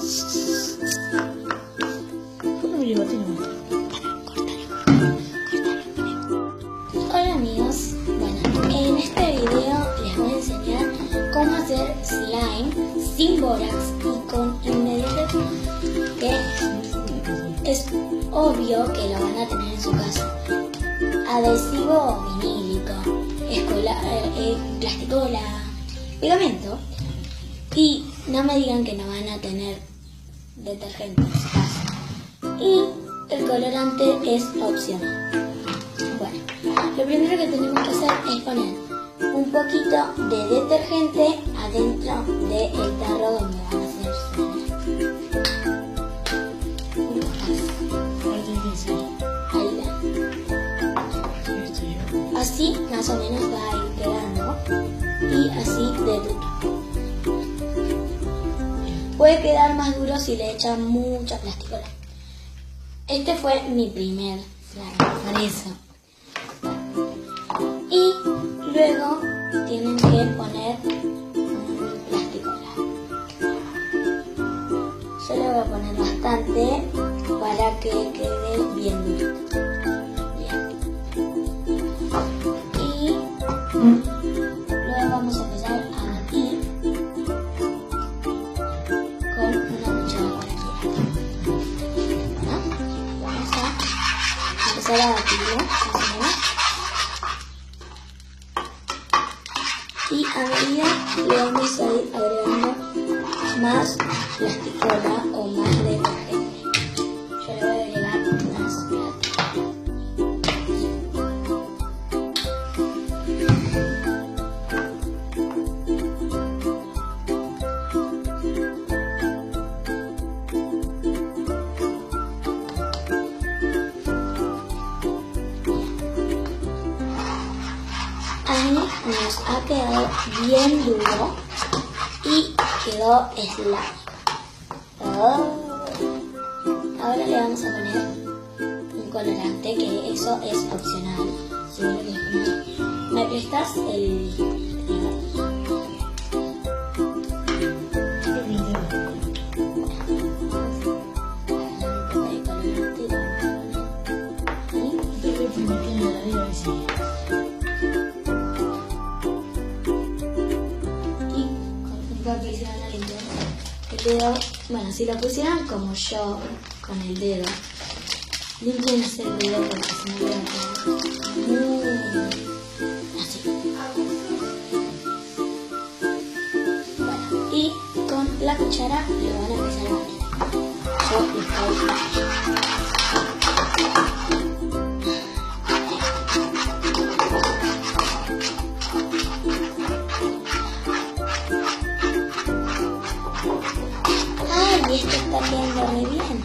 Hola amigos, bueno, en este video les voy a enseñar cómo hacer slime sin bórax y con ingredientes que es obvio que lo van a tener en su casa. Adhesivo vinílico, plasticola, pegamento. Y no me digan que no van a tener detergente en su casa. Y el colorante es opcional. Bueno, lo primero que tenemos que hacer es poner un poquito de detergente adentro del tarro donde van a hacer ahí ven. Así más o menos va a ir quedando y así de duro. Puede quedar más duro si le echan mucha plasticola. Este fue mi primer slime, por eso. Y luego tienen que poner plasticola. Yo le voy a poner bastante para que quede bien durito. Bien. Y luego vamos a empezar a batir con una cuchara cualquiera. ¿No? Vamos a empezar a batirlo más o menos. Y a medida le vamos a ir agregando más plasticola o más detergente. Yo le voy a agregar más plasticola. Ahí nos ha quedado bien duro y quedó slime. Ahora le vamos a poner un colorante, que eso es opcional. Si vos lo querés poner. ¿Me prestas el que se van a limpiar el dedo? Bueno, si lo pusieran como yo con el dedo, limpiense el dedo porque si no le va a quedar así. Bueno, y con la cuchara lo van a empezar a poner. Yo les estoy y esto está quedando muy bien.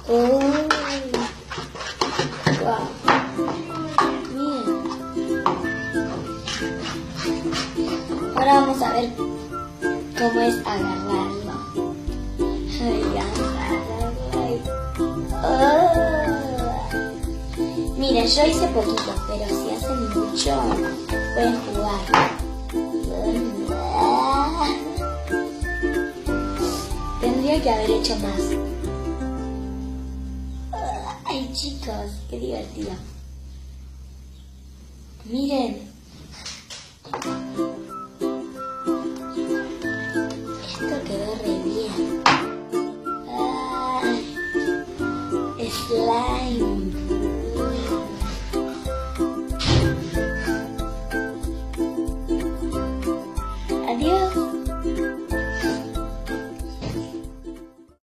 Wow. Bien. Ahora vamos a ver cómo es agarrarlo. Miren, yo hice poquito, pero si hacen mucho, pueden jugar. Tendría que haber hecho más. Ay chicos, qué divertido. Miren. Esto quedó re